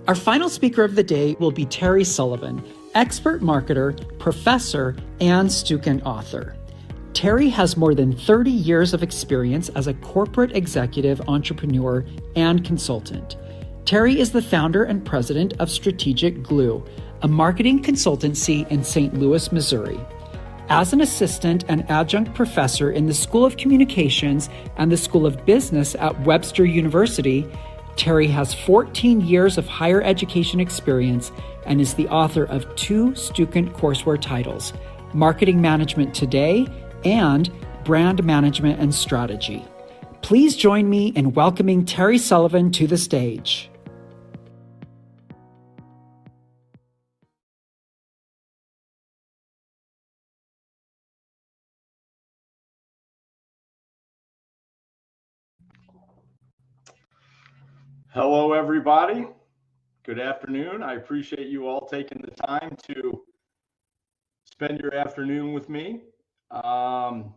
Our final speaker of the day will be Terry Sullivan, expert marketer, professor, and 𝐒𝐭𝐮 author. Terry has more than 30 years of experience as a corporate executive, entrepreneur, and consultant. Terry is the founder and president of 𝐷𝐢𝐿, a marketing consultancy in St. Louis, Missouri. As an assistant and adjunct professor in the School of Communications and the School of Business at Webster University, Terry has 14 years of higher education experience and is the author of 2 𝐒𝐭𝐮 courseware titles, Marketing Management Today and Brand Management and Strategy. Please join me in welcoming Terry Sullivan to the stage. Hello, everybody. Good afternoon. I appreciate you all taking the time to spend your afternoon with me. Paul,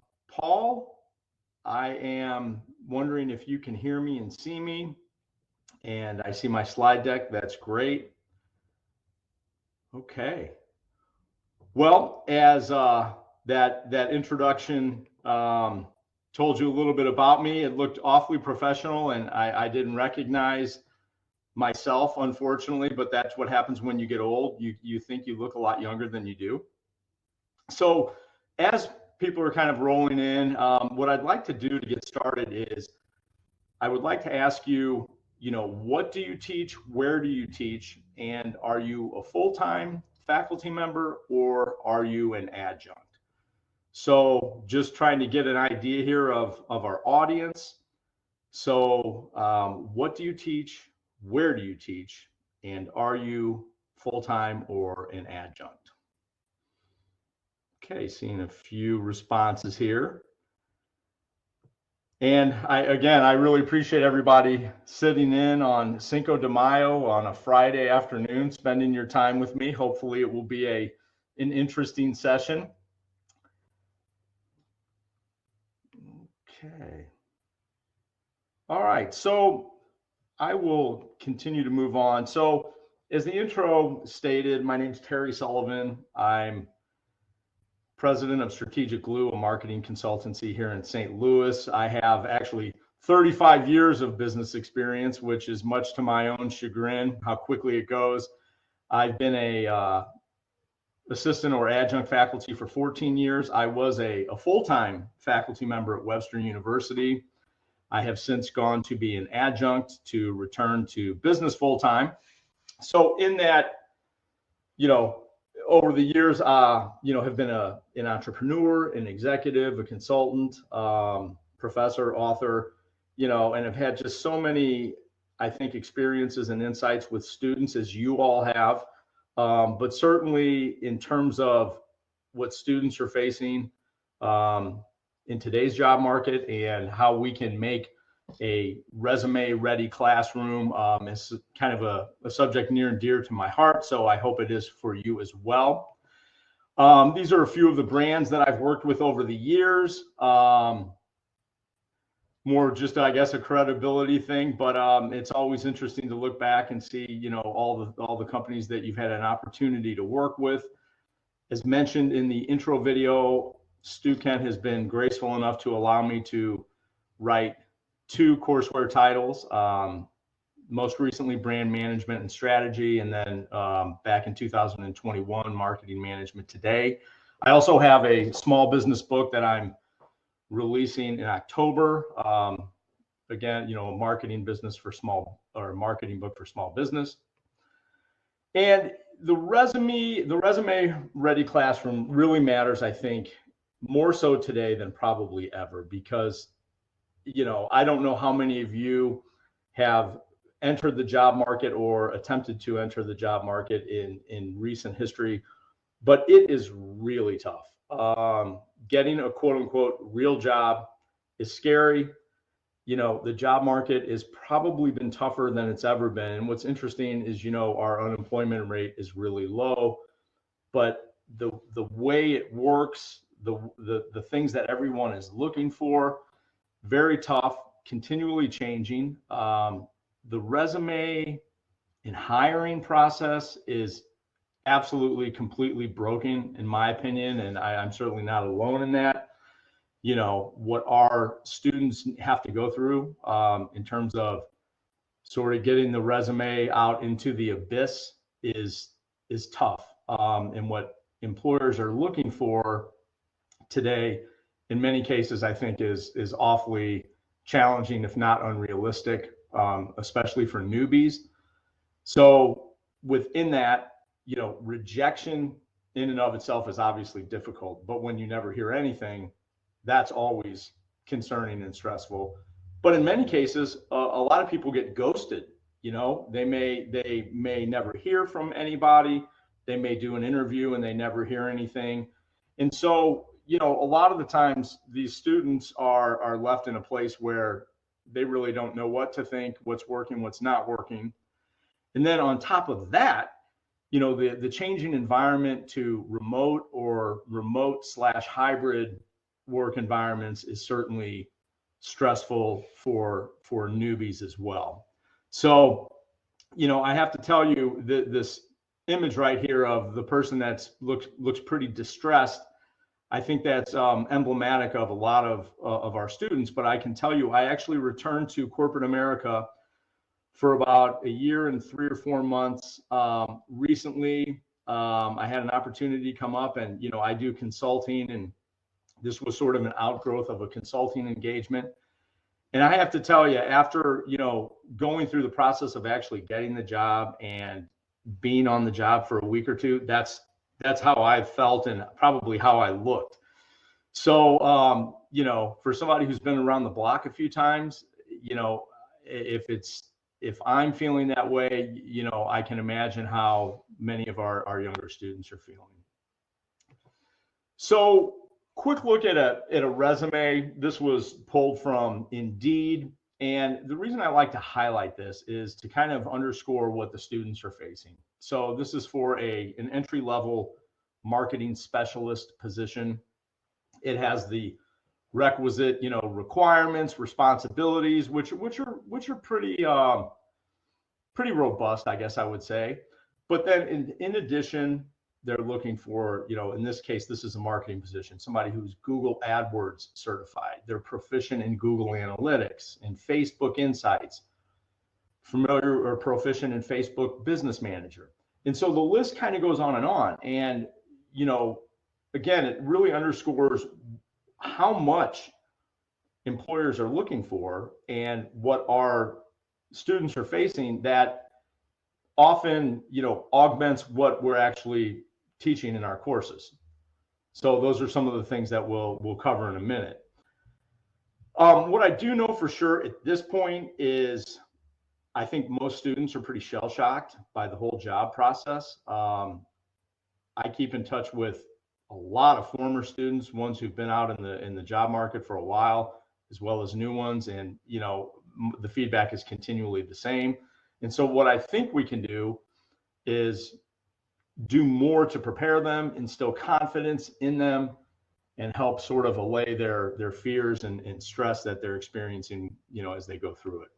I am wondering if you can hear me and see me. And I see my slide deck. That's great. Okay. Well, as that introduction told you a little bit about me, it looked awfully professional, and I didn't recognize myself, unfortunately, but that's what happens when you get old. You think you look a lot younger than you do. So as people are kind of rolling in, what I'd like to do to get started is I would like to ask you, what do you teach? Where do you teach? And are you a full-time faculty member or are you an adjunct? So just trying to get an idea here of our audience. So what do you teach? Where do you teach? And are you full-time or an adjunct? Okay, seeing a few responses here. And I really appreciate everybody sitting in on Cinco de Mayo on a Friday afternoon, spending your time with me. Hopefully it will be an interesting session. Okay. All right. So I will continue to move on. So as the intro stated, my name is Terry Sullivan. I'm president of 𝐷𝐢𝐿, a marketing consultancy here in St. Louis. I have actually 35 years of business experience, which is much to my own chagrin, how quickly it goes. I've been a assistant or adjunct faculty for 14 years. I was a full-time faculty member at Webster University. I have since gone to be an adjunct to return to business full-time. So in that, over the years, have been an entrepreneur, an executive, a consultant, professor, author, and have had just so many, I think, experiences and insights with students as you all have. But certainly in terms of what students are facing in today's job market and how we can make a resume-ready classroom is kind of a subject near and dear to my heart. So I hope it is for you as well. These are a few of the brands that I've worked with over the years. More just, I guess, a credibility thing, but it's always interesting to look back and see, all the companies that you've had an opportunity to work with. As mentioned in the intro video, 𝐒𝐭𝐮 has been graceful enough to allow me to write 2 courseware titles, most recently Brand Management and Strategy, and then back in 2021, Marketing Management Today. I also have a small business book that I'm releasing in October. Again, a marketing book for small business. And the resume ready classroom really matters, I think, more so today than probably ever, because I don't know how many of you have entered the job market or attempted to enter the job market in recent history, but it is really tough. Getting a quote unquote real job is scary. The job market has probably been tougher than it's ever been. And what's interesting is, our unemployment rate is really low, but the way it works, the things that everyone is looking for, very tough, continually changing. The resume and hiring process is absolutely completely broken, in my opinion, and I'm certainly not alone in that. You know, what our students have to go through in terms of sort of getting the resume out into the abyss is tough. And what employers are looking for today, in many cases, I think is awfully challenging, if not unrealistic, especially for newbies. So within that, you know, rejection in and of itself is obviously difficult, but when you never hear anything, that's always concerning and stressful. But in many cases, a lot of people get ghosted. You know, they may never hear from anybody. They may do an interview and they never hear anything. And so, you know, a lot of the times these students are left in a place where they really don't know what to think, what's working, what's not working. And then on top of that, you know, the changing environment to remote or remote/hybrid work environments is certainly stressful for newbies as well. So, you know, I have to tell you that this image right here of the person that's looks pretty distressed, I think that's emblematic of a lot of our students. But I can tell you, I actually returned to corporate America for about a year and 3 or 4 months. Recently, I had an opportunity come up, and, you know, I do consulting, and this was sort of an outgrowth of a consulting engagement. And I have to tell you, after, you know, going through the process of actually getting the job and being on the job for a week or two, that's how I felt and probably how I looked. So, you know, for somebody who's been around the block a few times, you know, if I'm feeling that way, you know, I can imagine how many of our younger students are feeling. So, quick look at a resume. This was pulled from Indeed. And the reason I like to highlight this is to kind of underscore what the students are facing. So this is for an entry-level marketing specialist position. It has the requisite, you know, requirements, responsibilities, which are pretty robust, I guess I would say. But then in addition, they're looking for, you know, in this case, this is a marketing position, somebody who's Google AdWords certified. They're proficient in Google Analytics and Facebook Insights, familiar or proficient in Facebook Business Manager. And so the list kind of goes on and on. And, you know, again, it really underscores how much employers are looking for and what our students are facing that often, you know, augments what we're actually teaching in our courses. So those are some of the things that we'll cover in a minute. What I do know for sure at this point is I think most students are pretty shell-shocked by the whole job process. I keep in touch with a lot of former students, ones who've been out in the job market for a while, as well as new ones, and, you know, the feedback is continually the same. And so what I think we can do is do more to prepare them, instill confidence in them, and help sort of allay their fears and stress that they're experiencing, you know, as they go through it.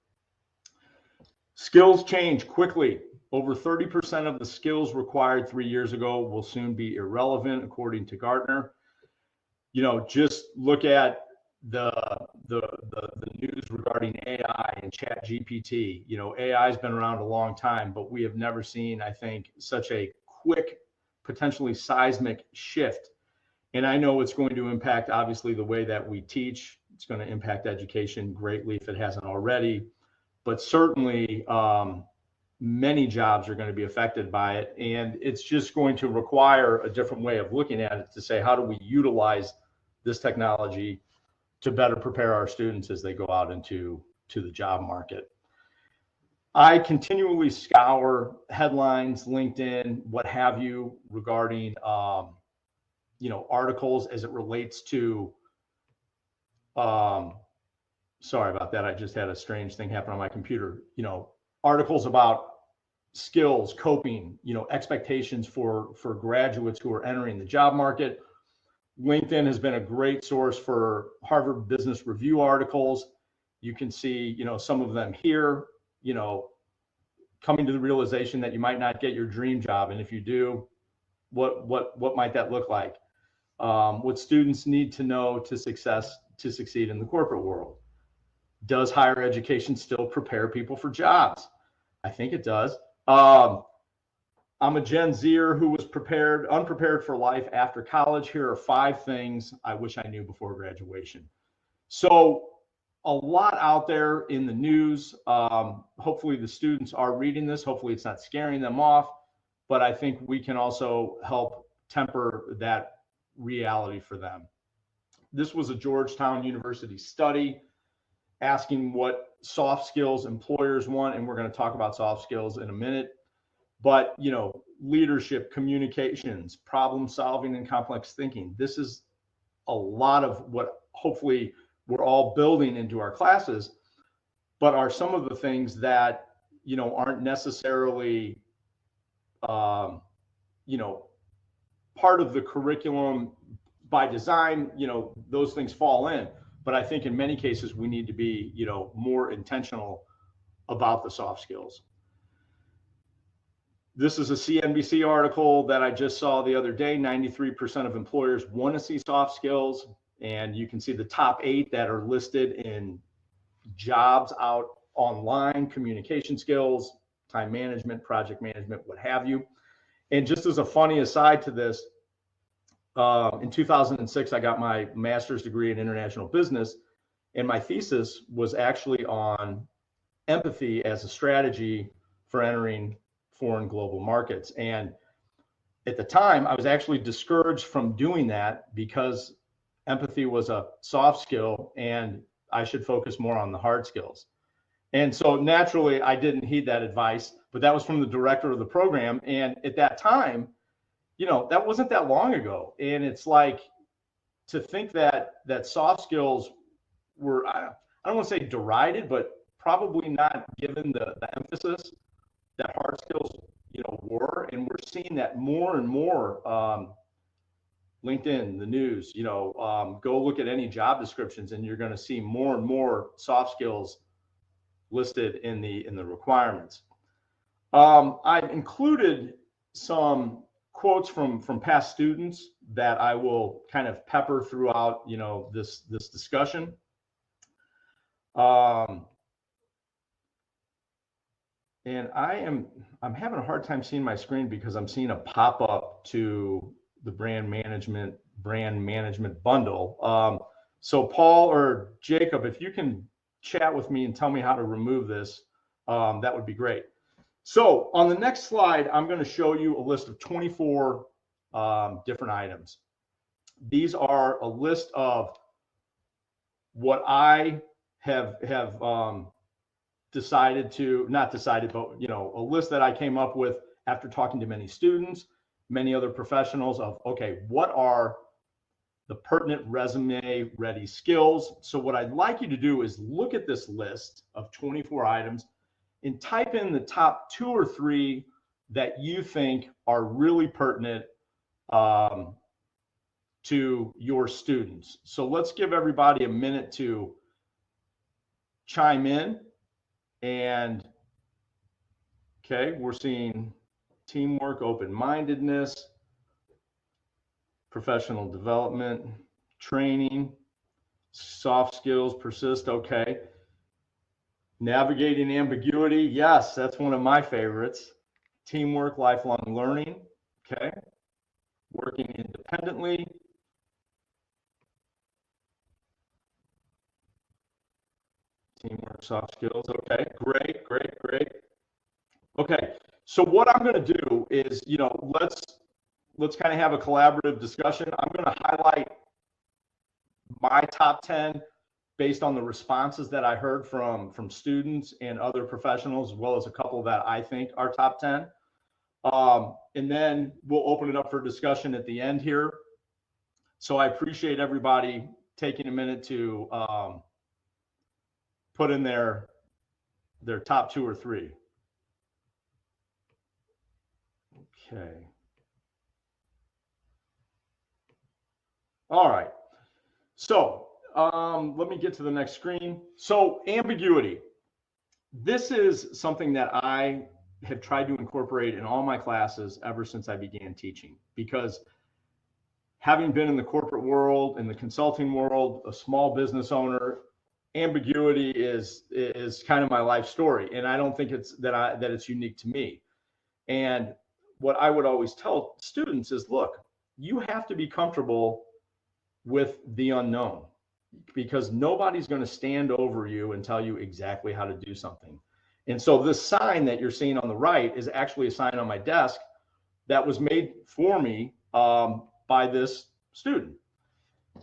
Skills change quickly. Over 30% of the skills required 3 years ago will soon be irrelevant, according to Gartner. You know, just look at the news regarding AI and ChatGPT. You know, AI has been around a long time, but we have never seen, I think, such a quick, potentially seismic shift. And I know it's going to impact, obviously, the way that we teach. It's going to impact education greatly if it hasn't already. But certainly, many jobs are going to be affected by it. And it's just going to require a different way of looking at it to say, how do we utilize this technology to better prepare our students as they go out into the job market? I continually scour headlines, LinkedIn, what have you, regarding, you know, articles as it relates to, sorry about that. I just had a strange thing happen on my computer. You know, articles about skills, coping, you know, expectations for graduates who are entering the job market. LinkedIn has been a great source for Harvard Business Review articles. You can see, you know, some of them here. You know, coming to the realization that you might not get your dream job, and if you do, what might that look like? What students need to know to succeed in the corporate world. Does higher education still prepare people for jobs? I think it does. I'm a Gen Zer who was unprepared for life after college. Here are 5 things I wish I knew before graduation. So a lot out there in the news. Hopefully the students are reading this. Hopefully it's not scaring them off, but I think we can also help temper that reality for them. This was a Georgetown University study asking what soft skills employers want, and we're going to talk about soft skills in a minute. But, you know, leadership, communications, problem solving, and complex thinking. This is a lot of what hopefully we're all building into our classes, but are some of the things that, you know, aren't necessarily, you know, part of the curriculum by design. You know, those things fall in, but I think in many cases we need to be, you know, more intentional about the soft skills. This is a CNBC article that I just saw the other day. 93% of employers want to see soft skills. And you can see the top 8 that are listed in jobs out online: communication skills, time management, project management, what have you. And just as a funny aside to this, in 2006, I got my master's degree in international business. And my thesis was actually on empathy as a strategy for entering foreign global markets. And at the time, I was actually discouraged from doing that because empathy was a soft skill and I should focus more on the hard skills. And so naturally, I didn't heed that advice, but that was from the director of the program. And at that time, you know, that wasn't that long ago. And it's like, to think that soft skills were, I don't want to say derided, but probably not given the emphasis that hard skills, you know, were. And we're seeing that more and more. LinkedIn, the news, you know, go look at any job descriptions and you're going to see more and more soft skills listed in the requirements. I've included some quotes from past students that I will kind of pepper throughout, you know, this discussion. And I'm having a hard time seeing my screen because I'm seeing a pop-up to the brand management bundle. So Paul or Jacob, if you can chat with me and tell me how to remove this, that would be great. So on the next slide, I'm going to show you a list of 24 different items. These are a list of what I have decided to, not decided, but, you know, a list that I came up with after talking to many students, many other professionals of, okay, what are the pertinent resume ready skills? So what I'd like you to do is look at this list of 24 items and type in the top 2 or 3 that you think are really pertinent to your students. So let's give everybody a minute to chime in. And okay, we're seeing teamwork, open-mindedness, professional development, training, soft skills, persist. Okay. Navigating ambiguity. Yes, that's one of my favorites. Teamwork, lifelong learning. Okay. Working independently. Teamwork, soft skills. Okay, great. Okay, so what I'm going to do is, you know, let's kind of have a collaborative discussion. I'm going to highlight my top 10 based on the responses that I heard from students and other professionals, as well as a couple that I think are top 10. And then we'll open it up for discussion at the end here. So I appreciate everybody taking a minute to put in their top 2 or 3. Okay. All right. So let me get to the next screen. So ambiguity. This is something that I have tried to incorporate in all my classes ever since I began teaching, because having been in the corporate world, in the consulting world, a small business owner, ambiguity is kind of my life story. And I don't think it's that it's unique to me. And what I would always tell students is, look, you have to be comfortable with the unknown, because nobody's going to stand over you and tell you exactly how to do something. And so this sign that you're seeing on the right is actually a sign on my desk that was made for me by this student.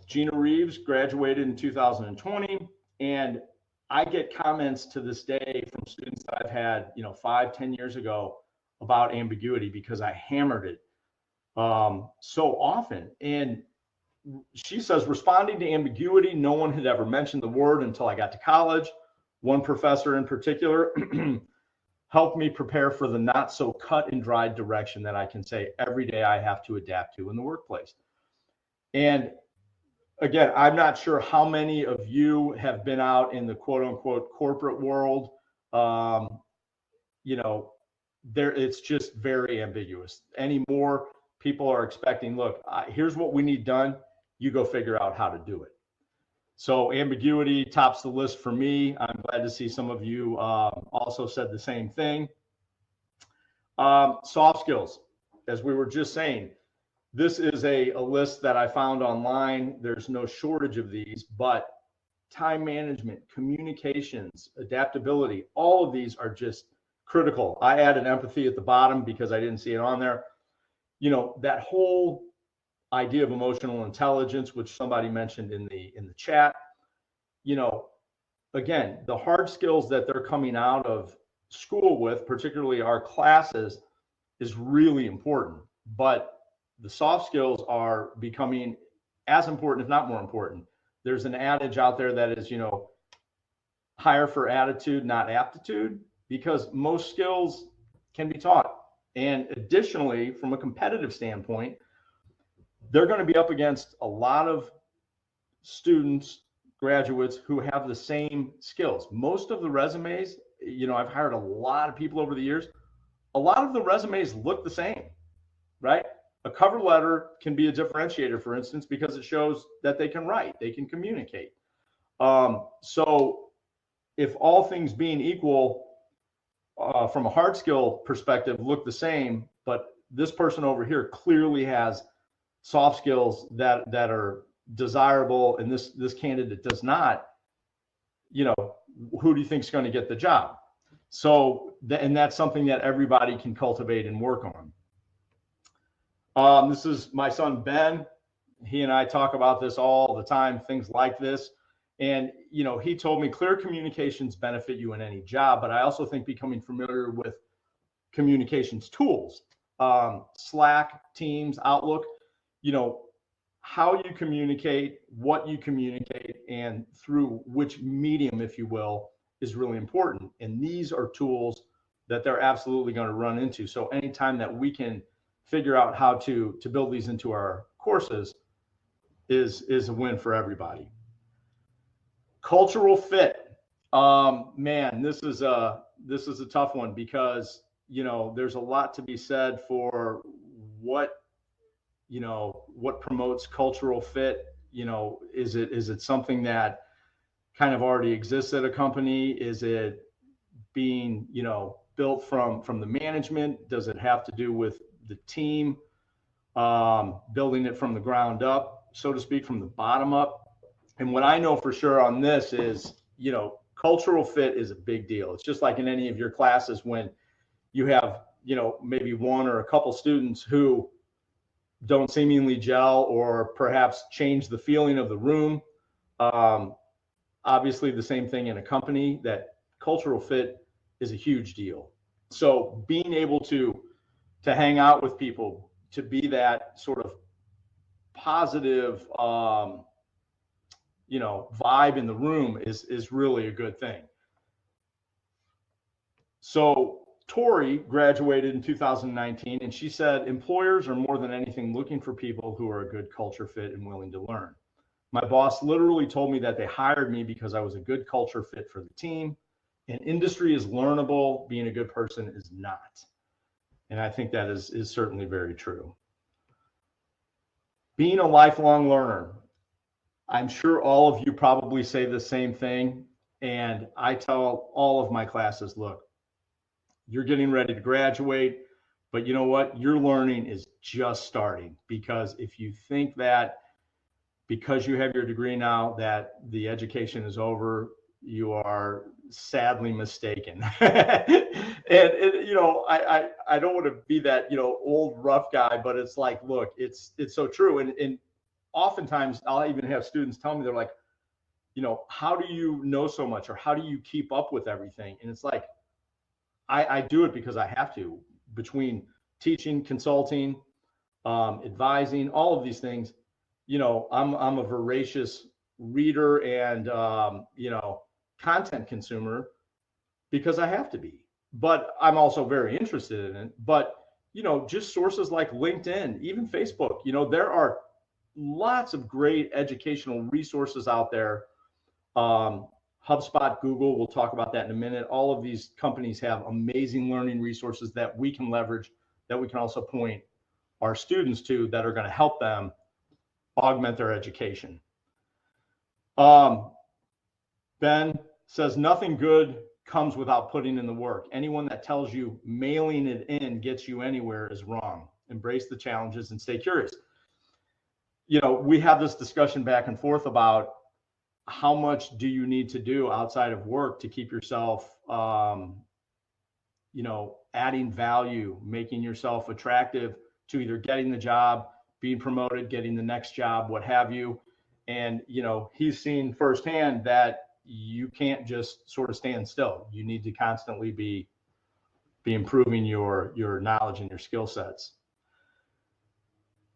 Gina Reeves graduated in 2020, and I get comments to this day from students that I've had, 5-10 years ago about ambiguity, because I hammered it so often. And she says, responding to ambiguity, no one had ever mentioned the word until I got to college. One professor in particular helped me prepare for the not so cut and dried direction that I can say every day I have to adapt to in the workplace. And again, I'm not sure how many of you have been out in the quote unquote corporate world. It's just very ambiguous. Anymore, people are expecting, look, here's what we need done. You go figure out how to do it. So ambiguity tops the list for me. I'm glad to see some of you also said the same thing. Soft skills, as we were just saying, this is a list that I found online. There's no shortage of these, but time management, communications, adaptability, all of these are just critical. I added empathy at the bottom because I didn't see it on there. That whole idea of emotional intelligence, which somebody mentioned in the chat, again, the hard skills that they're coming out of school with, particularly our classes, is really important. But the soft skills are becoming as important, if not more important. There's an adage out there that is, hire for attitude, not aptitude, because most skills can be taught. And additionally, from a competitive standpoint, they're going to be up against a lot of students, graduates who have the same skills. Most of the resumes, I've hired a lot of people over the years. A lot of the resumes look the same, right? A cover letter can be a differentiator, for instance, because it shows that they can write, they can communicate. So if all things being equal, from a hard skill perspective, look the same, but this person over here clearly has soft skills that are desirable, and this candidate does not, who do you think is going to get the job? So, and that's something that everybody can cultivate and work on. This is my son, Ben. He and I talk about this all the time, things like this. And, he told me clear communications benefit you in any job, but I also think becoming familiar with communications tools, Slack, Teams, Outlook, how you communicate, what you communicate, and through which medium, if you will, is really important. And these are tools that they're absolutely going to run into. So anytime that we can figure out how to build these into our courses is a win for everybody. Cultural fit. Man, this is a tough one, because, there's a lot to be said for what promotes cultural fit. Is it something that kind of already exists at a company? Is it being, built from the management? Does it have to do with the team, building it from the ground up, so to speak, from the bottom up? And what I know for sure on this is, cultural fit is a big deal. It's just like in any of your classes when you have, maybe one or a couple students who don't seemingly gel or perhaps change the feeling of the room. Obviously, the same thing in a company, that cultural fit is a huge deal. So being able to hang out with people, to be that sort of positive, vibe in the room is really a good thing. So Tori graduated in 2019, and she said, employers are more than anything looking for people who are a good culture fit and willing to learn. My boss literally told me that they hired me because I was a good culture fit for the team. An industry is learnable. Being a good person is not. And I think that is certainly very true. Being a lifelong learner. I'm sure all of you probably say the same thing. And I tell all of my classes, look, you're getting ready to graduate, but you know what? Your learning is just starting, because if you think that because you have your degree now that the education is over, you are sadly mistaken. And you know, I don't want to be that, you know, old rough guy, but it's like, look, it's so true. And oftentimes I'll even have students tell me, they're like, you know, how do you know so much, or how do you keep up with everything? And it's like, I do it because I have to. Between teaching, consulting, advising, all of these things, you know, I'm a voracious reader and you know, content consumer, because I have to be. But I'm also very interested in it. But you know, just sources like LinkedIn, even Facebook, you know, there are lots of great educational resources out there. HubSpot, Google, we'll talk about that in a minute. All of these companies have amazing learning resources that we can leverage, that we can also point our students to, that are going to help them augment their education. Ben says, nothing good comes without putting in the work. Anyone that tells you mailing it in gets you anywhere is wrong. Embrace the challenges and stay curious. You know, we have this discussion back and forth about how much do you need to do outside of work to keep yourself, you know, adding value, making yourself attractive to either getting the job, being promoted, getting the next job, what have you. And, you know, he's seen firsthand that you can't just sort of stand still. You need to constantly be improving your knowledge and your skill sets.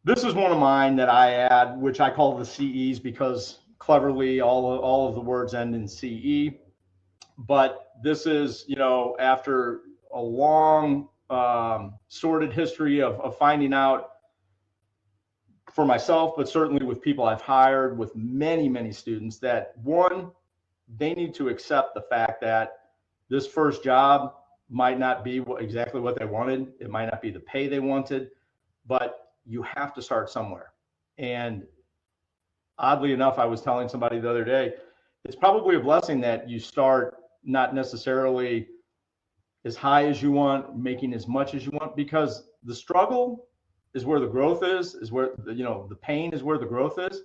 This is one of mine that I add, which I call the CEs, because cleverly all of the words end in CE. But this is, you know, after a long sordid history of finding out for myself, but certainly with people I've hired, with many students, that one, they need to accept the fact that this first job might not be exactly what they wanted. It might not be the pay they wanted, but you have to start somewhere. And oddly enough, I was telling somebody the other day, it's probably a blessing that you start not necessarily as high as you want, making as much as you want, because the struggle is where the growth is where, you know, the pain is where the growth is.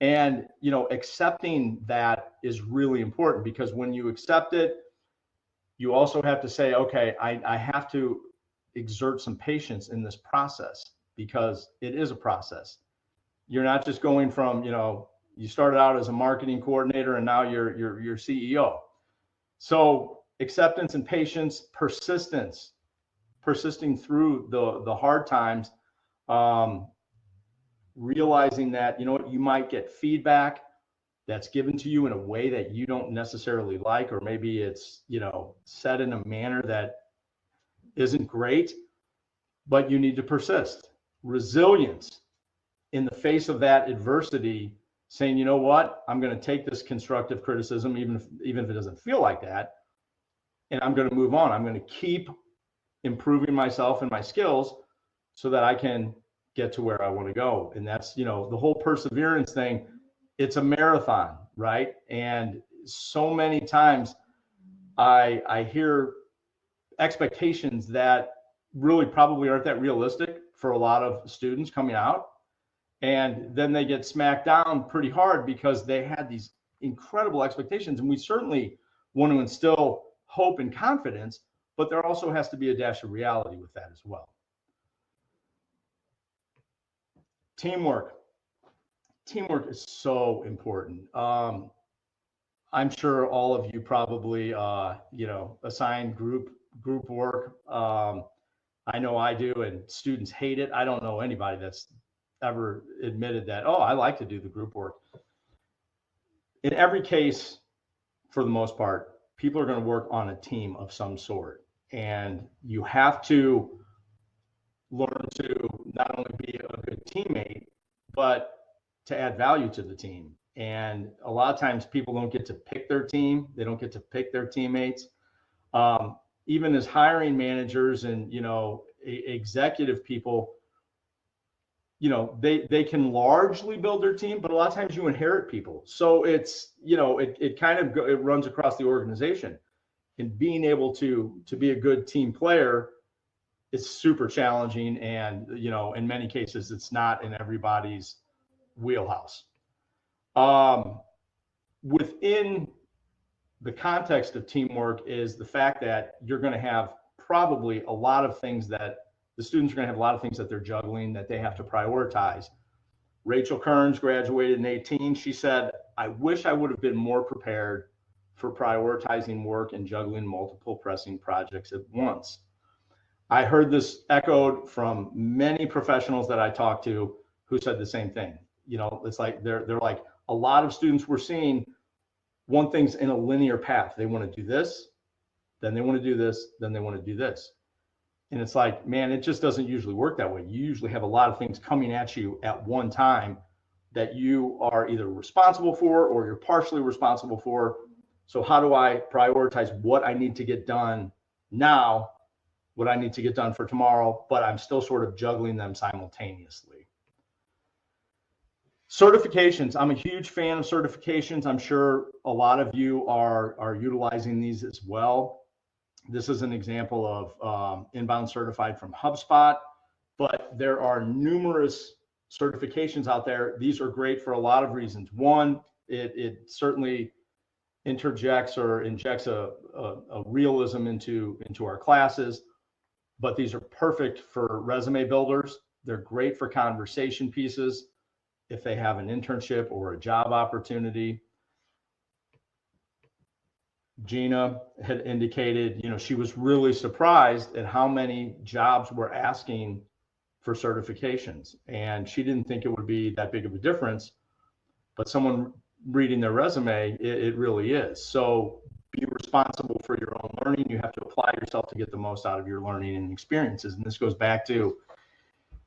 And, you know, accepting that is really important, because when you accept it, you also have to say, okay, I have to exert some patience in this process, because it is a process. You're not just going from, you know, you started out as a marketing coordinator and now you're CEO. So acceptance and patience, persistence, persisting through the hard times, realizing that, you know what, you might get feedback that's given to you in a way that you don't necessarily like, or maybe it's, you know, said in a manner that isn't great, but you need to persist. Resilience in the face of that adversity, saying, you know what, I'm going to take this constructive criticism, even if it doesn't feel like that, and I'm going to move on. I'm going to keep improving myself and my skills so that I can get to where I want to go. And that's, you know, the whole perseverance thing. It's a marathon, right? And so many times I hear expectations that really probably aren't that realistic for a lot of students coming out. And then they get smacked down pretty hard because they had these incredible expectations. And we certainly want to instill hope and confidence, but there also has to be a dash of reality with that as well. Teamwork. Teamwork is so important. I'm sure all of you probably, you know, assign group work. I know I do, and students hate it. I don't know anybody that's ever admitted that, oh, I like to do the group work. In every case, for the most part, people are going to work on a team of some sort, and you have to learn to not only be a good teammate, but to add value to the team. And a lot of times people don't get to pick their team. They don't get to pick their teammates. Even as hiring managers and, executive people, they can largely build their team, but a lot of times you inherit people. So it's, it runs across the organization, and being able to be a good team player is super challenging. And, in many cases, it's not in everybody's wheelhouse. Within the context of teamwork is the fact that you're going to have probably a lot of things that the students are going to have a lot of things that they're juggling that they have to prioritize. Rachel Kearns graduated in 2018. She said, "I wish I would have been more prepared for prioritizing work and juggling multiple pressing projects at once." I heard this echoed from many professionals that I talked to who said the same thing. It's like they're like, a lot of students we're seeing one thing's in a linear path. They want to do this, then they want to do this, then they want to do this. And it's like, man, it just doesn't usually work that way. You usually have a lot of things coming at you at one time that you are either responsible for or you're partially responsible for. So how do I prioritize what I need to get done now, what I need to get done for tomorrow, but I'm still sort of juggling them simultaneously. Certifications. I'm a huge fan of certifications. I'm sure a lot of you are utilizing these as well. This is an example of Inbound Certified from HubSpot, but there are numerous certifications out there. These are great for a lot of reasons. One, it certainly interjects or injects a realism into our classes, but these are perfect for resume builders. They're great for conversation pieces if they have an internship or a job opportunity. Gina had indicated, she was really surprised at how many jobs were asking for certifications, and she didn't think it would be that big of a difference, but someone reading their resume, it really is. So be responsible for your own learning. You have to apply yourself to get the most out of your learning and experiences. And this goes back to,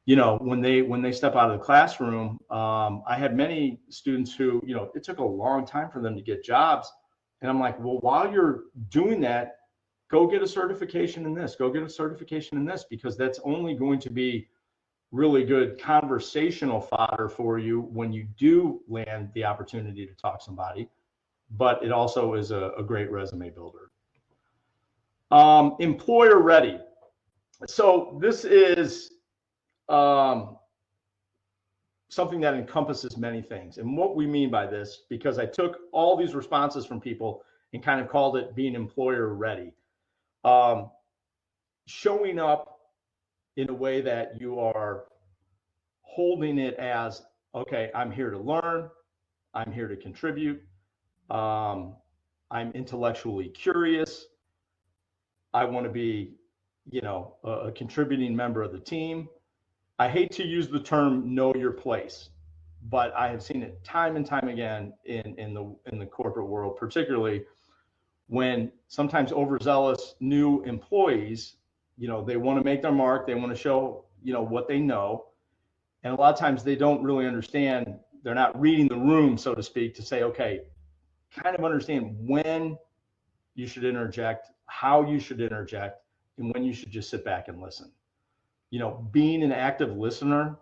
when they step out of the classroom, I had many students who, it took a long time for them to get jobs. And I'm like, well, while you're doing that, go get a certification in this, go get a certification in this, because that's only going to be really good conversational fodder for you when you do land the opportunity to talk to somebody, but it also is a great resume builder. Employer ready. So this is something that encompasses many things. And what we mean by this, because I took all these responses from people and kind of called it being employer ready. Showing up in a way that you are holding it as, okay, I'm here to learn, I'm here to contribute, I'm intellectually curious, I want to be, a contributing member of the team. I hate to use the term know your place, but I have seen it time and time again in the corporate world, particularly when sometimes overzealous new employees, they want to make their mark, they want to show, what they know. And a lot of times they don't really understand, they're not reading the room, so to speak, to say, okay, kind of understand when you should interject, how you should interject, and when you should just sit back and listen. Being an active listener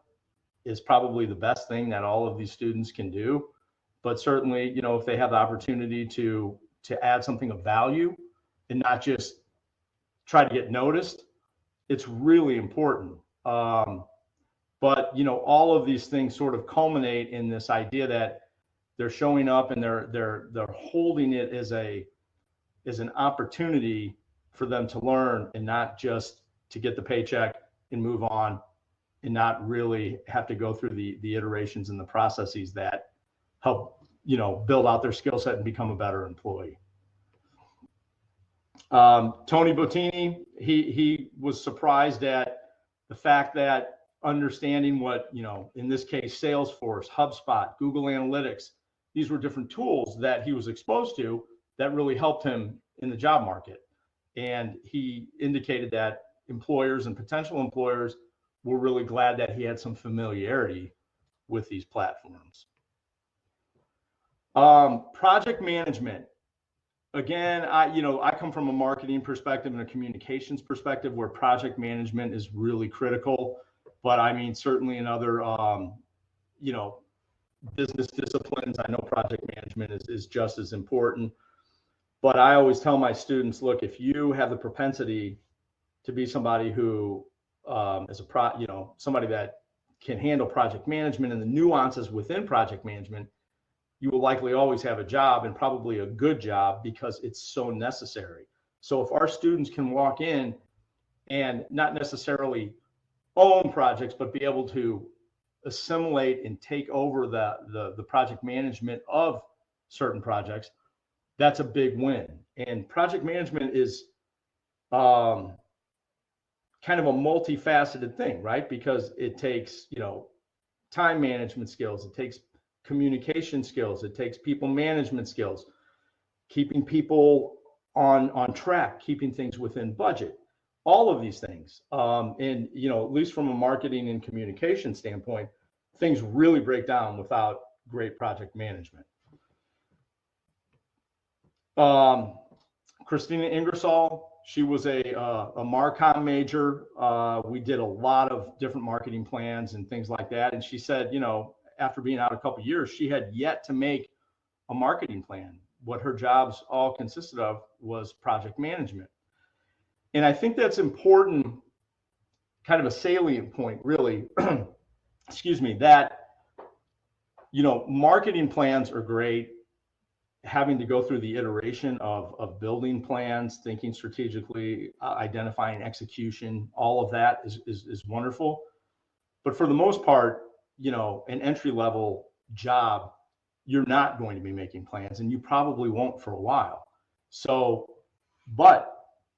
is probably the best thing that all of these students can do. But certainly, if they have the opportunity to add something of value and not just try to get noticed, it's really important. But all of these things sort of culminate in this idea that they're showing up and they're holding it as an opportunity for them to learn and not just to get the paycheck and move on and not really have to go through the iterations and the processes that help, build out their skill set and become a better employee. Tony Bottini, he was surprised at the fact that understanding what, in this case, Salesforce, HubSpot, Google Analytics, these were different tools that he was exposed to that really helped him in the job market. And he indicated that employers and potential employers were really glad that he had some familiarity with these platforms. Project management. Again, I come from a marketing perspective and a communications perspective where project management is really critical. But I mean, certainly in other, business disciplines, I know project management is just as important. But I always tell my students, look, if you have the propensity to be somebody who somebody that can handle project management and the nuances within project management, you will likely always have a job, and probably a good job, because it's so necessary. So if our students can walk in and not necessarily own projects, but be able to assimilate and take over the project management of certain projects, that's a big win. And project management is kind of a multifaceted thing, right? Because it takes, time management skills, it takes communication skills, it takes people management skills, keeping people on track, keeping things within budget, all of these things. And, at least from a marketing and communication standpoint, things really break down without great project management. Christina Ingersoll, she was a Marcom major. We did a lot of different marketing plans and things like that. And she said, after being out a couple of years, she had yet to make a marketing plan. What her jobs all consisted of was project management. And I think that's important, kind of a salient point, really, excuse me, that, marketing plans are great. Having to go through the iteration of building plans, thinking strategically, identifying execution, all of that is wonderful. But for the most part, an entry-level job, you're not going to be making plans, and you probably won't for a while. So, but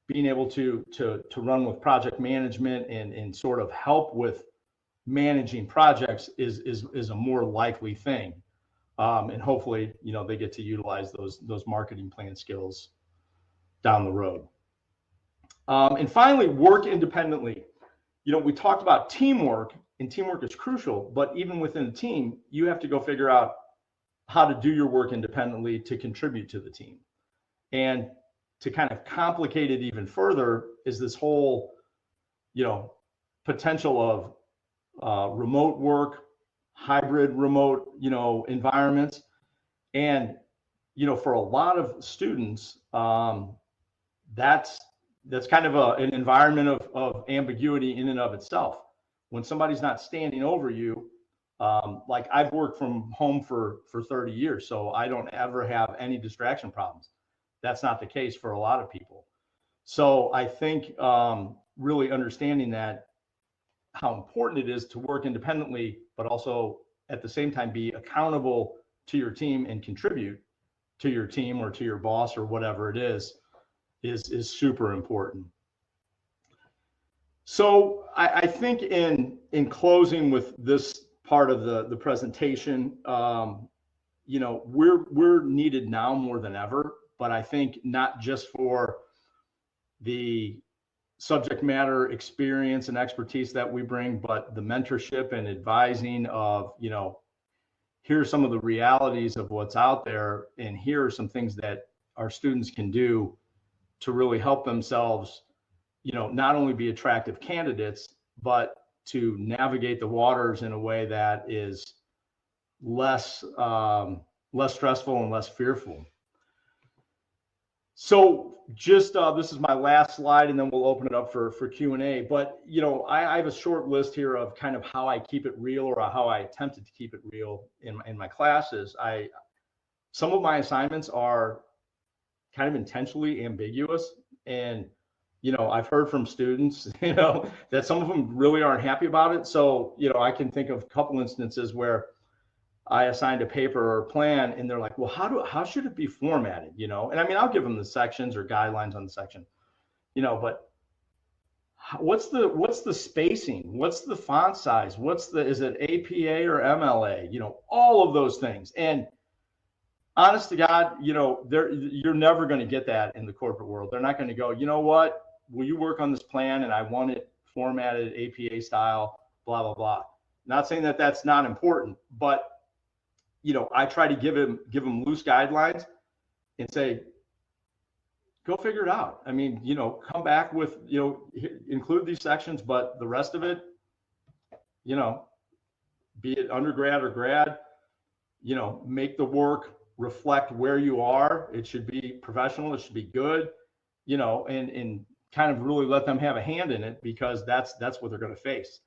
being able to run with project management and sort of help with managing projects is a more likely thing. And hopefully, they get to utilize those marketing plan skills down the road. And finally, work independently. We talked about teamwork, and teamwork is crucial, but even within a team, you have to go figure out how to do your work independently to contribute to the team. And to kind of complicate it even further is this whole, potential of remote work, hybrid remote, environments. And, for a lot of students, that's kind of an environment of ambiguity in and of itself. When somebody's not standing over you, like I've worked from home for 30 years, so I don't ever have any distraction problems. That's not the case for a lot of people. So I think really understanding that, how important it is to work independently, but also at the same time be accountable to your team and contribute to your team or to your boss or whatever it is super important. So I think in closing with this part of the presentation, we're needed now more than ever, but I think not just for the subject matter experience and expertise that we bring, but the mentorship and advising of, here are some of the realities of what's out there, and here are some things that our students can do to really help themselves, not only be attractive candidates, but to navigate the waters in a way that is less stressful and less fearful. So just this is my last slide, and then we'll open it up for Q&A. But I have a short list here of kind of how I keep it real, or how I attempted to keep it real in my classes. Some of my assignments are kind of intentionally ambiguous, and I've heard from students that some of them really aren't happy about it. So I can think of a couple instances where I assigned a paper or a plan, and they're like, well, how should it be formatted? And I mean, I'll give them the sections or guidelines on the section, but what's the spacing? What's the font size? Is it APA or MLA? All of those things. And honest to God, you're never going to get that in the corporate world. They're not going to go, what, will you work on this plan? And I want it formatted APA style, blah, blah, blah. Not saying that that's not important, but I try to give them loose guidelines and say, go figure it out. I mean, come back with, include these sections, but the rest of it, be it undergrad or grad, make the work reflect where you are. It should be professional. It should be good, and kind of really let them have a hand in it, because that's what they're going to face.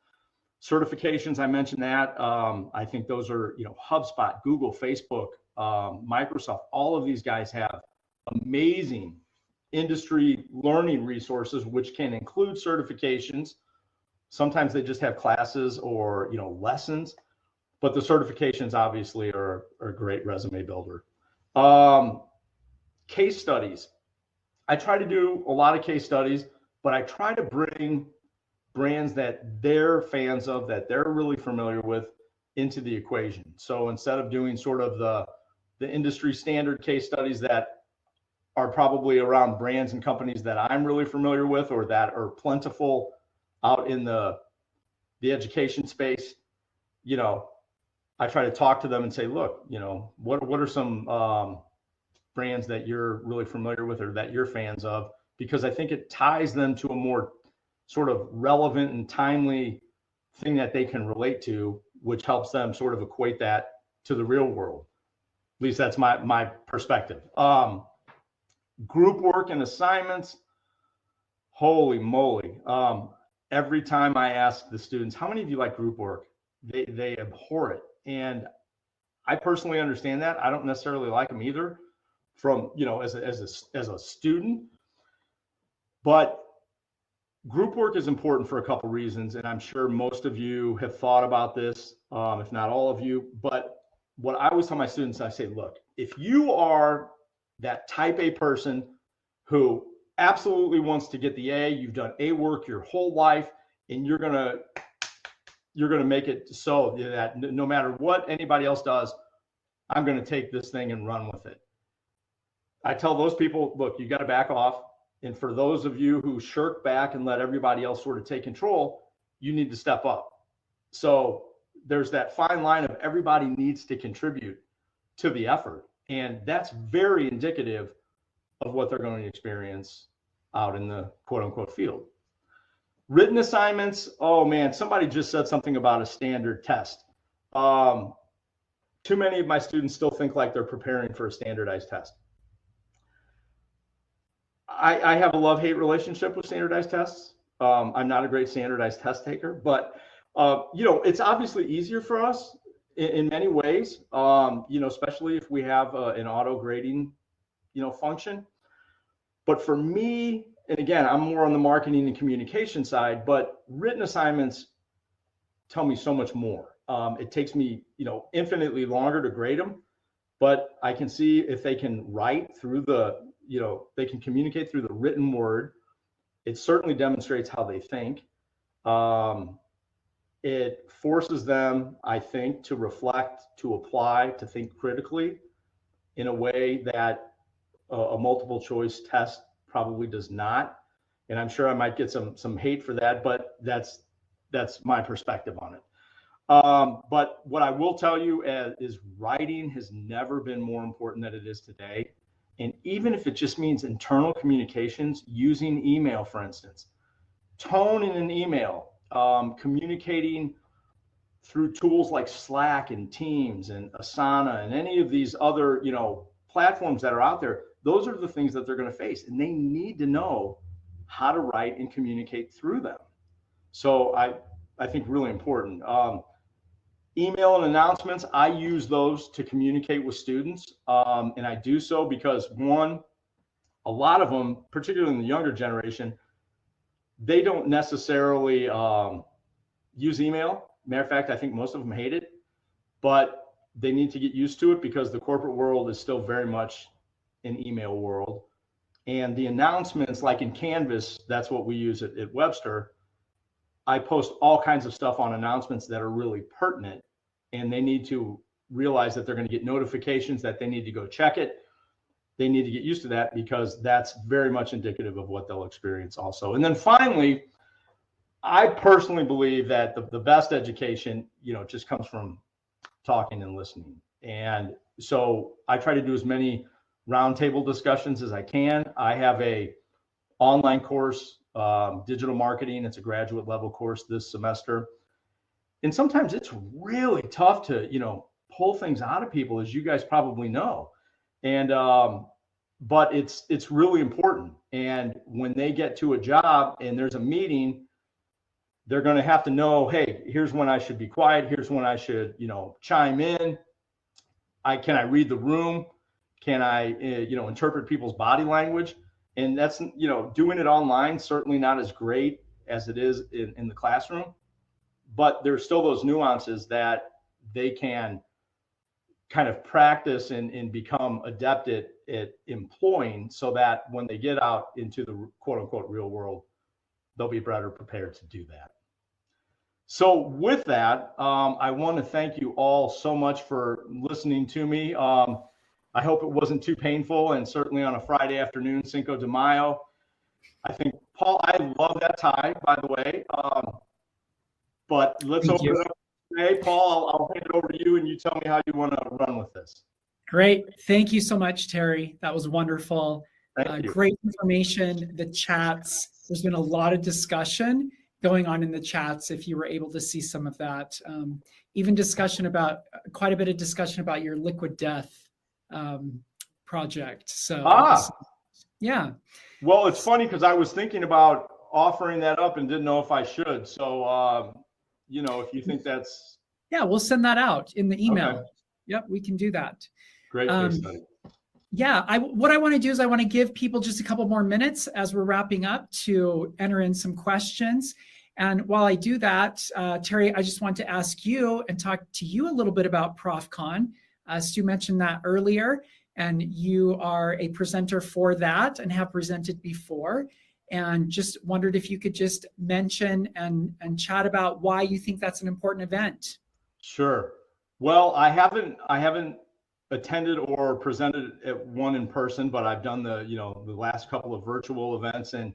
Certifications, I mentioned that. I think those are, HubSpot, Google, Facebook, Microsoft, all of these guys have amazing industry learning resources, which can include certifications. Sometimes they just have classes or, lessons, but the certifications obviously are a great resume builder. Case studies. I try to do a lot of case studies, but I try to bring brands that they're fans of, that they're really familiar with, into the equation. So instead of doing sort of the industry standard case studies that are probably around brands and companies that I'm really familiar with or that are plentiful out in the education space, I try to talk to them and say, look, what are some brands that you're really familiar with or that you're fans of? Because I think it ties them to a more sort of relevant and timely thing that they can relate to, which helps them sort of equate that to the real world. At least that's my perspective. Group work and assignments, holy moly. Every time I ask the students, how many of you like group work? They abhor it. And I personally understand that. I don't necessarily like them either from, as a student. But group work is important for a couple reasons, and I'm sure most of you have thought about this, if not all of you. But what I always tell my students, I say, look, if you are that type A person who absolutely wants to get the A, you've done A work your whole life, and you're gonna make it so that no matter what anybody else does, I'm gonna take this thing and run with it. I tell those people, look, you got to back off. And for those of you who shirk back and let everybody else sort of take control, you need to step up. So there's that fine line of everybody needs to contribute to the effort. And that's very indicative of what they're going to experience out in the quote unquote field. Written assignments. Oh man, somebody just said something about a standard test. Too many of my students still think like they're preparing for a standardized test. I have a love-hate relationship with standardized tests. I'm not a great standardized test taker, but it's obviously easier for us in many ways, especially if we have an auto grading, function. But for me, and again, I'm more on the marketing and communication side, but written assignments tell me so much more. It takes me, infinitely longer to grade them, but I can see if they can write through they can communicate through the written word. It certainly demonstrates how they think. It forces them, I think, to reflect, to apply, to think critically in a way that a multiple choice test probably does not. And I'm sure I might get some hate for that, but that's my perspective on it. But what I will tell you is writing has never been more important than it is today. And even if it just means internal communications, using email, for instance, tone in an email, communicating through tools like Slack and Teams and Asana and any of these other, platforms that are out there, those are the things that they're going to face. And they need to know how to write and communicate through them. So I think really important. Email and announcements, I use those to communicate with students. And I do so because, one, a lot of them, particularly in the younger generation, they don't necessarily use email. Matter of fact, I think most of them hate it, but they need to get used to it because the corporate world is still very much an email world. And the announcements, like in Canvas, that's what we use at Webster. I post all kinds of stuff on announcements that are really pertinent, and they need to realize that they're going to get notifications, that they need to go check it. They need to get used to that because that's very much indicative of what they'll experience also. And then finally, I personally believe that the best education, just comes from talking and listening. And so I try to do as many roundtable discussions as I can. I have a online course, digital marketing. It's a graduate level course this semester. And sometimes it's really tough to, pull things out of people, as you guys probably know. And, but it's really important. And when they get to a job and there's a meeting, they're going to have to know, hey, here's when I should be quiet. Here's when I should, chime in. Can I read the room? Can I, interpret people's body language? And that's, doing it online, certainly not as great as it is in the classroom, but there's still those nuances that they can kind of practice and become adept at employing, so that when they get out into the quote unquote real world, they'll be better prepared to do that. So with that, I want to thank you all so much for listening to me. I hope it wasn't too painful, and certainly on a Friday afternoon, Cinco de Mayo. I think, Paul, I love that tie, by the way. But let's open it up today. Paul, I'll hand it over to you, and you tell me how you want to run with this. Great. Thank you so much, Terry. That was wonderful. Thank you. Great information. The chats, there's been a lot of discussion going on in the chats, if you were able to see some of that. Even quite a bit of discussion about your liquid death project. So yeah. Well, it's funny because I was thinking about offering that up and didn't know if I should. So, if you think that's... Yeah, we'll send that out in the email. Okay. Yep, we can do that. Great case study. Yeah, what I want to do is I want to give people just a couple more minutes as we're wrapping up to enter in some questions. And while I do that, Terry, I just want to ask you and talk to you a little bit about ProfCon. Stu mentioned that earlier, and you are a presenter for that and have presented before. And just wondered if you could just mention and chat about why you think that's an important event. Sure. Well, I haven't attended or presented at one in person, but I've done the last couple of virtual events. And,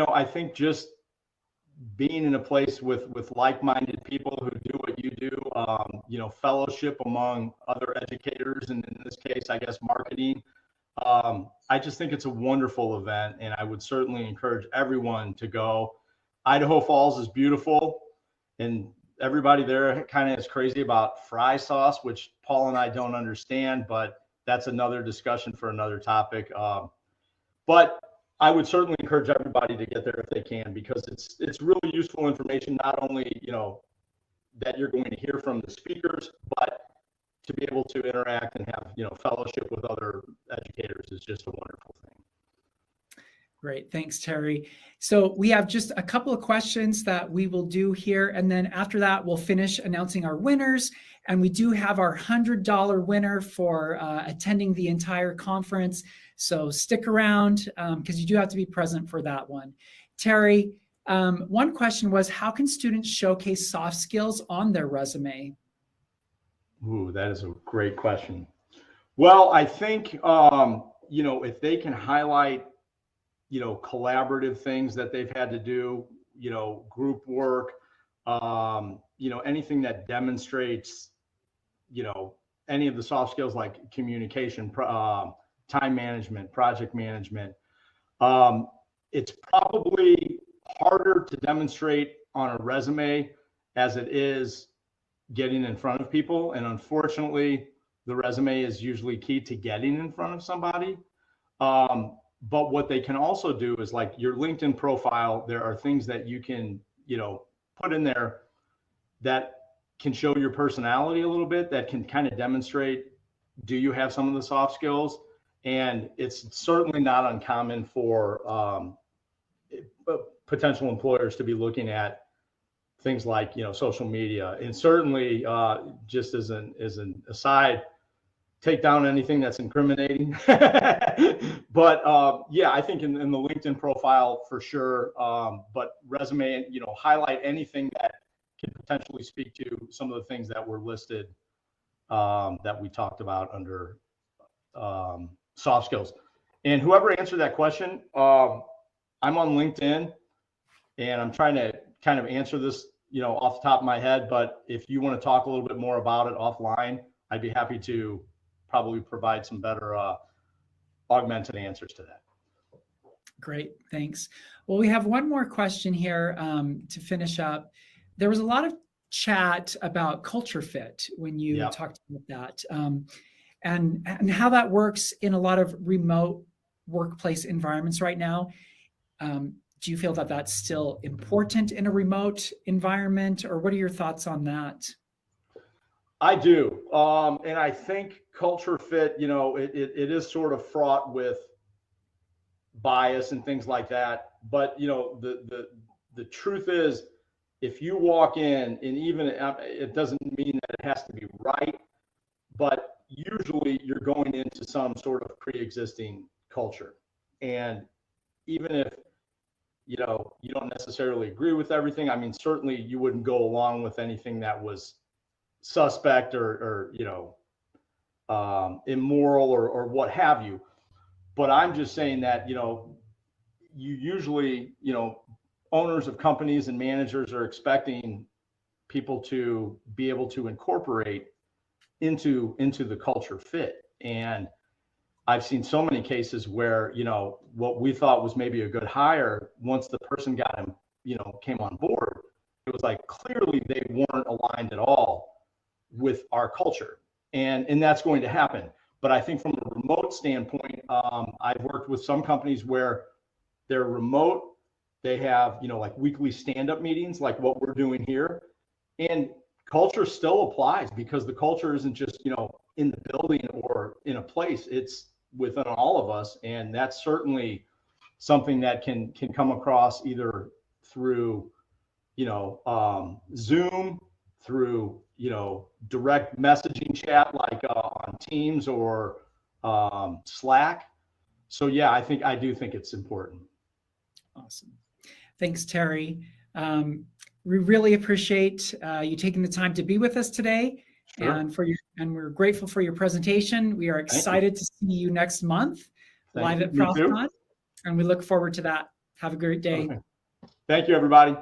I think just being in a place with like-minded people who do what you do, fellowship among other educators, and in this case, I guess marketing. I just think it's a wonderful event, and I would certainly encourage everyone to go. Idaho Falls is beautiful, and everybody there kind of is crazy about fry sauce, which Paul and I don't understand, but that's another discussion for another topic. But I would certainly encourage everybody to get there if they can, because it's really useful information, not only, that you're going to hear from the speakers, but to be able to interact and have, fellowship with other educators is just a wonderful thing. Great. Thanks, Terry. So we have just a couple of questions that we will do here. And then after that, we'll finish announcing our winners. And we do have our $100 winner for attending the entire conference. So stick around because you do have to be present for that one. Terry, one question was, how can students showcase soft skills on their resume? Ooh, that is a great question. Well, I think, if they can highlight, collaborative things that they've had to do, group work, anything that demonstrates, any of the soft skills like communication, time management, project management. It's probably harder to demonstrate on a resume as it is getting in front of people. And unfortunately, the resume is usually key to getting in front of somebody. But what they can also do is, like your LinkedIn profile, there are things that you can, put in there that can show your personality a little bit, that can kind of demonstrate, do you have some of the soft skills? And it's certainly not uncommon for potential employers to be looking at things like, social media. And certainly, just as an aside, take down anything that's incriminating. But yeah, I think in the LinkedIn profile for sure, but resume, highlight anything that can potentially speak to some of the things that were listed that we talked about under soft skills. And whoever answered that question, I'm on LinkedIn, and I'm trying to kind of answer this, off the top of my head, but if you want to talk a little bit more about it offline, I'd be happy to probably provide some better augmented answers to that. Great, thanks. Well, we have one more question here to finish up. There was a lot of chat about culture fit when you talked about that, and how that works in a lot of remote workplace environments right now. Do you feel that that's still important in a remote environment, or what are your thoughts on that? I do. And I think culture fit, you know, it is sort of fraught with bias and things like that. But, you know, the truth is, if you walk in, and even it doesn't mean that it has to be right, but usually you're going into some sort of pre-existing culture. And even if, you know, you don't necessarily agree with everything, I mean, certainly you wouldn't go along with anything that was suspect or you know, immoral or what have you. But I'm just saying that, you know, you usually, you know, owners of companies and managers are expecting people to be able to incorporate into the culture fit. And I've seen so many cases where, you know, what we thought was maybe a good hire, once the person got him, you know, came on board, it was like clearly they weren't aligned at all with our culture. And that's going to happen. But I think from a remote standpoint, I've worked with some companies where they're remote. They have, you know, like weekly stand-up meetings, like what we're doing here. And culture still applies, because the culture isn't just, you know, in the building or in a place, it's within all of us. And that's certainly something that can come across either through, you know, Zoom, through, you know, direct messaging chat, like on Teams or Slack. So yeah, I do think it's important. Awesome. Thanks, Terry. We really appreciate you taking the time to be with us today. Sure. And we're grateful for your presentation. We are excited to see you next month live at ProfCon, and we look forward to that. Have a great day. Okay. Thank you, everybody.